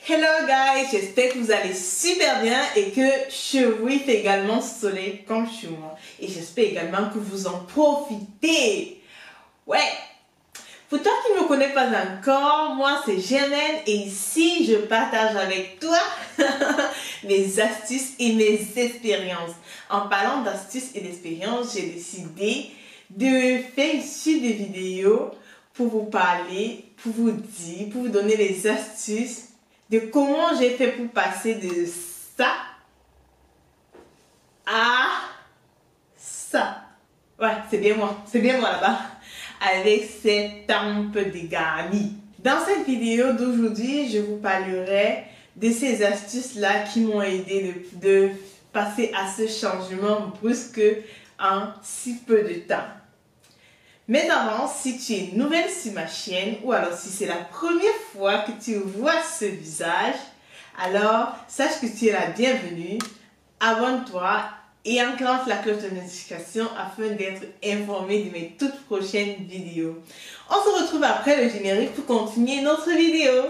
Hello guys, j'espère que vous allez super bien et que chez vous il fait également soleil comme chez moi. Et j'espère également que vous en profitez. Ouais, pour toi qui ne me connais pas encore, moi c'est Germaine et ici je partage avec toi mes astuces et mes expériences. En parlant d'astuces et d'expériences, j'ai décidé de faire ici des vidéos pour vous parler, pour vous dire, pour vous donner les astuces de comment j'ai fait pour passer de ça à ça. Ouais, c'est bien moi là-bas. Avec cette tempe dégarnie. Dans cette vidéo d'aujourd'hui, je vous parlerai de ces astuces-là qui m'ont aidé de passer à ce changement brusque en si peu de temps. Mais avant, si tu es nouvelle sur ma chaîne ou alors si c'est la première fois que tu vois ce visage, alors sache que tu es la bienvenue, abonne-toi et enclenche la cloche de notification afin d'être informé de mes toutes prochaines vidéos. On se retrouve après le générique pour continuer notre vidéo.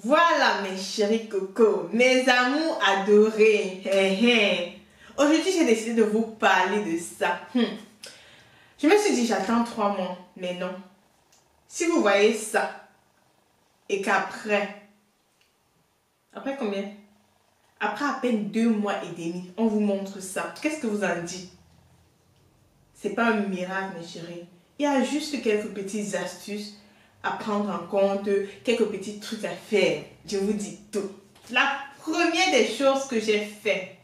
Voilà mes chéris cocos, mes amours adorés. Aujourd'hui j'ai décidé de vous parler de ça. Je me suis dit j'attends 3 mois, mais non. Si vous voyez ça et qu'après, après combien? Après à peine 2 mois et demi, on vous montre ça. Qu'est-ce que vous en dites? C'est pas un miracle mes chéris. Il y a juste quelques petites astuces à prendre en compte, quelques petits trucs à faire. Je vous dis tout. La première des choses que j'ai fait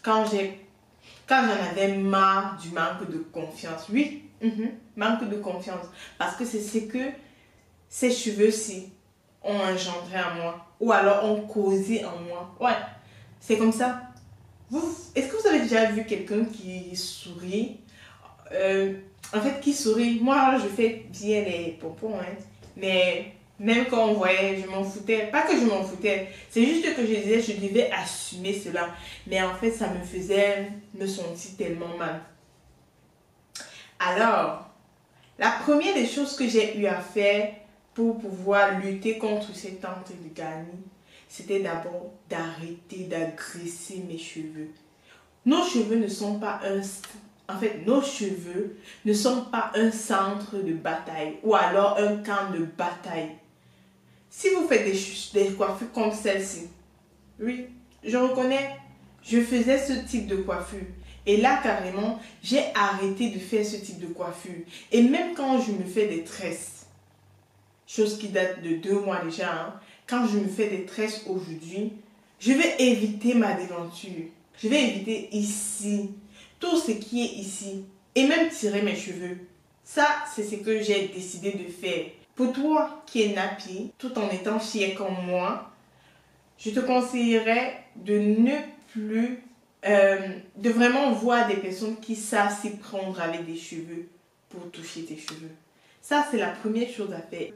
quand j'en avais marre du manque de confiance. Oui, manque de confiance. Parce que c'est ce que ces cheveux-ci ont engendré en moi. Ou alors ont causé en moi. Ouais, c'est comme ça. Est-ce que vous avez déjà vu quelqu'un qui sourit? En fait, qui sourit. Moi, je fais bien les pompons, hein. Mais même quand on voyait, je m'en foutais. Pas que je m'en foutais. C'est juste que je disais, je devais assumer cela. Mais en fait, ça me faisait me sentir tellement mal. Alors, la première des choses que j'ai eu à faire pour pouvoir lutter contre cette tente de garni, c'était d'abord d'arrêter d'agresser mes cheveux. Nos cheveux ne sont pas nos cheveux ne sont pas un centre de bataille ou alors un camp de bataille. Si vous faites des coiffures comme celle-ci, oui, je reconnais, je faisais ce type de coiffure. Et là, carrément, j'ai arrêté de faire ce type de coiffure. Et même quand je me fais des tresses, chose qui date de 2 mois déjà, quand je me fais des tresses aujourd'hui, je vais éviter ma déventure. Je vais éviter ici, tout ce qui est ici, et même tirer mes cheveux. Ça, c'est ce que j'ai décidé de faire. Pour toi qui es nappy, tout en étant fier comme moi, je te conseillerais de ne plus, de vraiment voir des personnes qui savent s'y prendre avec des cheveux pour toucher tes cheveux. Ça, c'est la première chose à faire.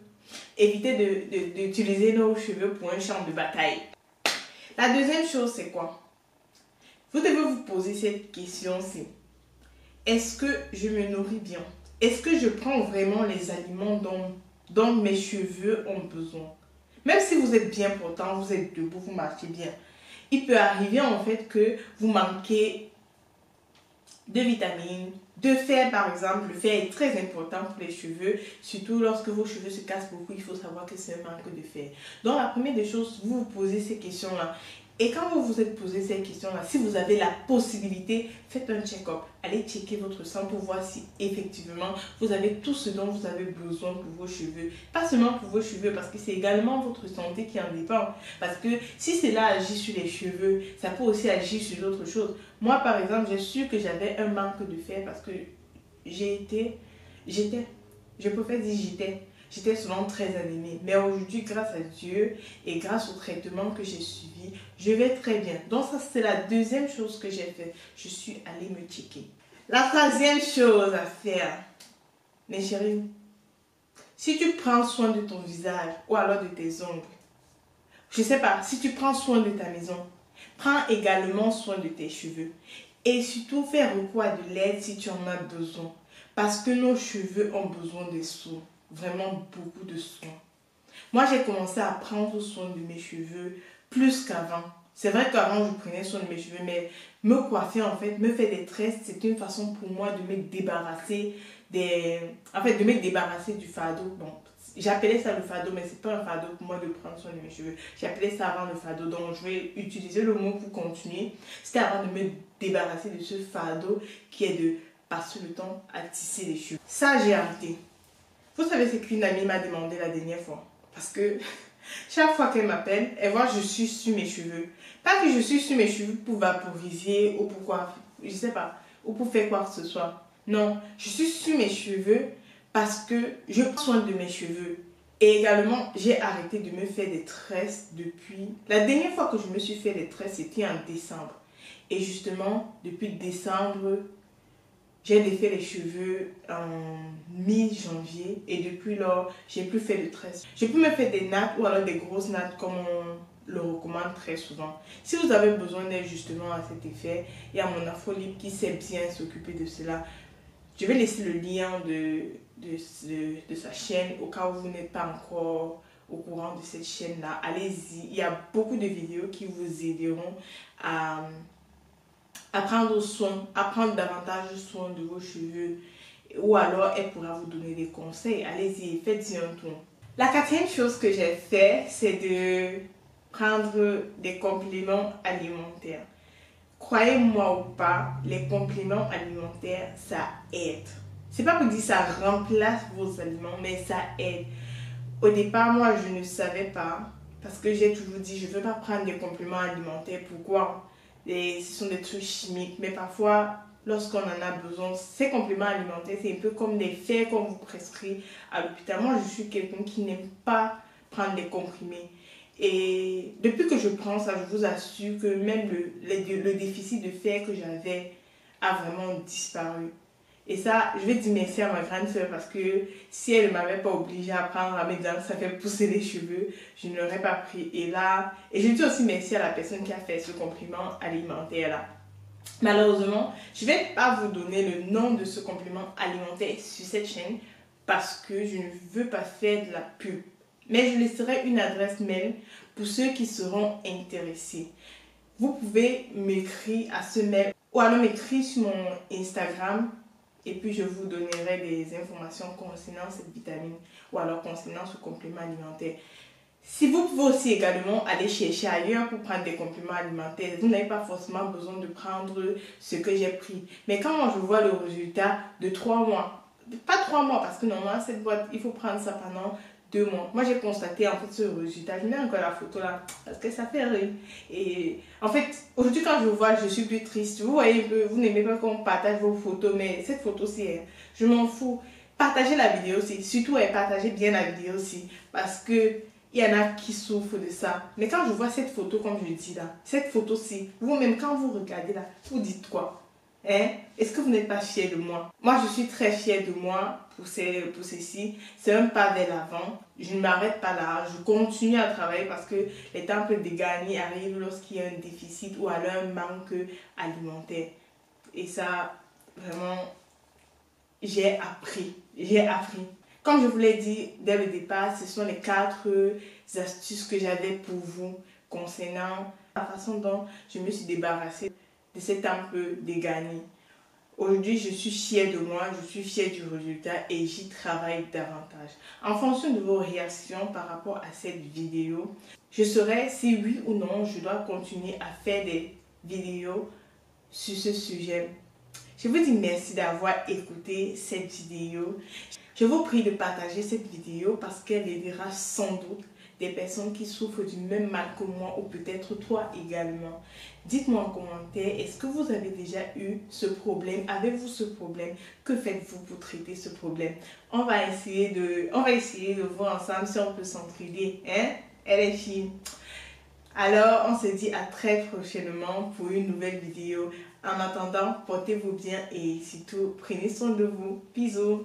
Éviter d'utiliser nos cheveux pour un champ de bataille. La deuxième chose, c'est quoi? Vous devez vous poser cette question-ci. Est-ce que je me nourris bien? Est-ce que je prends vraiment les aliments dont mes cheveux ont besoin? Même si vous êtes bien portant, vous êtes debout, vous marchez bien. Il peut arriver en fait que vous manquez de vitamines, de fer par exemple. Le fer est très important pour les cheveux, surtout lorsque vos cheveux se cassent beaucoup, il faut savoir que c'est un manque de fer. Donc la première des choses, vous vous posez ces questions-là. Et quand vous vous êtes posé ces questions-là, si vous avez la possibilité, faites un check-up. Allez checker votre sang pour voir si effectivement vous avez tout ce dont vous avez besoin pour vos cheveux. Pas seulement pour vos cheveux, parce que c'est également votre santé qui en dépend. Parce que si cela agit sur les cheveux, ça peut aussi agir sur d'autres choses. Moi, par exemple, j'ai su que j'avais un manque de fer parce que je préfère dire j'étais j'étais souvent très anémie. Mais aujourd'hui, grâce à Dieu et grâce au traitement que j'ai suivi, je vais très bien. Donc ça, c'est la deuxième chose que j'ai fait. Je suis allée me checker. La troisième chose à faire, mes chéris, si tu prends soin de ton visage ou alors de tes ongles, je ne sais pas, si tu prends soin de ta maison, prends également soin de tes cheveux. Et surtout, fais recours à de l'aide si tu en as besoin. Parce que nos cheveux ont besoin de soins. Vraiment beaucoup de soins. Moi, j'ai commencé à prendre soin de mes cheveux plus qu'avant. C'est vrai qu'avant, je prenais soin de mes cheveux, mais me coiffer, en fait, me faire des tresses, c'est une façon pour moi de me débarrasser de me débarrasser du fardeau. Bon, j'appelais ça le fardeau, mais c'est pas un fardeau pour moi de prendre soin de mes cheveux. J'appelais ça avant le fardeau, donc je vais utiliser le mot pour continuer. C'était avant de me débarrasser de ce fardeau qui est de passer le temps à tisser les cheveux. Ça, j'ai arrêté. Vous savez ce qu'une amie m'a demandé la dernière fois? Parce que chaque fois qu'elle m'appelle, elle voit que je suis sur mes cheveux. Pas que je suis sur mes cheveux pour vaporiser ou pour quoi, je sais pas, ou pour faire quoi que ce soit. Non, je suis sur mes cheveux parce que je prends soin de mes cheveux. Et également, j'ai arrêté de me faire des tresses depuis... La dernière fois que je me suis fait des tresses, c'était en décembre. Et justement, depuis décembre, j'ai défait les cheveux en mi-janvier. Et depuis lors, j'ai plus fait de tresses. Je peux me faire des nattes ou alors des grosses nattes comme on le recommande très souvent. Si vous avez besoin d'aide justement à cet effet, il y a mon Afro-Libre qui sait bien s'occuper de cela. Je vais laisser le lien de sa chaîne au cas où vous n'êtes pas encore au courant de cette chaîne-là. Allez-y, il y a beaucoup de vidéos qui vous aideront à prendre soin, à prendre davantage soin de vos cheveux. Ou alors, elle pourra vous donner des conseils. Allez-y, faites-y un tour. La quatrième chose que j'ai fait, c'est de prendre des compléments alimentaires. Croyez-moi ou pas, les compléments alimentaires, ça aide. C'est pas pour dire ça remplace vos aliments, mais ça aide. Au départ, moi, je ne savais pas, parce que j'ai toujours dit, je ne veux pas prendre des compléments alimentaires. Pourquoi? Ce sont des trucs chimiques, mais parfois, lorsqu'on en a besoin, ces compléments alimentaires, c'est un peu comme des fers qu'on vous prescrit à l'hôpital. Moi, je suis quelqu'un qui n'aime pas prendre des comprimés. Et depuis que je prends ça, je vous assure que même le déficit de fer que j'avais a vraiment disparu. Et ça, je vais dire merci à ma grande soeur parce que si elle ne m'avait pas obligée à prendre à mes dents, ça fait pousser les cheveux, je ne l'aurais pas pris. Et je dis aussi merci à la personne qui a fait ce complément alimentaire là. Malheureusement, je ne vais pas vous donner le nom de ce complément alimentaire sur cette chaîne parce que je ne veux pas faire de la pub. Mais je laisserai une adresse mail pour ceux qui seront intéressés. Vous pouvez m'écrire à ce mail ou alors m'écrire sur mon Instagram et puis je vous donnerai des informations concernant cette vitamine ou alors concernant ce complément alimentaire. Si vous pouvez aussi également aller chercher ailleurs pour prendre des compléments alimentaires, vous n'avez pas forcément besoin de prendre ce que j'ai pris. Mais quand moi je vois le résultat de 3 mois, pas 3 mois parce que normalement cette boîte, il faut prendre ça pendant 2 mois. Moi, j'ai constaté en fait ce résultat. Je mets encore la photo là parce que ça fait rire. Et en fait, aujourd'hui, quand je vois, je suis plus triste. Vous voyez que vous n'aimez pas qu'on partage vos photos, mais cette photo-ci, je m'en fous. Partagez la vidéo aussi. Surtout, partagez bien la vidéo aussi parce que il y en a qui souffrent de ça. Mais quand je vois cette photo, comme je dis là, cette photo-ci, vous-même, quand vous regardez là, vous dites quoi? Est-ce que vous n'êtes pas fier de moi? Moi, je suis très fière de moi pour ceci. C'est un pas vers l'avant. Je ne m'arrête pas là. Je continue à travailler parce que les temps de gagner arrivent lorsqu'il y a un déficit ou alors un manque alimentaire. Et ça, vraiment, j'ai appris. Comme je vous l'ai dit dès le départ, ce sont les 4 astuces que j'avais pour vous concernant la façon dont je me suis débarrassée de cet peu dégagné. Aujourd'hui, je suis fière de moi, je suis fière du résultat et j'y travaille davantage. En fonction de vos réactions par rapport à cette vidéo, je saurai si oui ou non je dois continuer à faire des vidéos sur ce sujet. Je vous dis merci d'avoir écouté cette vidéo. Je vous prie de partager cette vidéo parce qu'elle aidera sans doute des personnes qui souffrent du même mal que moi ou peut-être toi également. Dites-moi en commentaire, est-ce que vous avez déjà eu ce problème? Avez-vous ce problème? Que faites-vous pour traiter ce problème? On va essayer de voir ensemble si on peut s'entraider, hein? Elle est fine. Alors, on se dit à très prochainement pour une nouvelle vidéo. En attendant, portez-vous bien et surtout, prenez soin de vous. Bisous.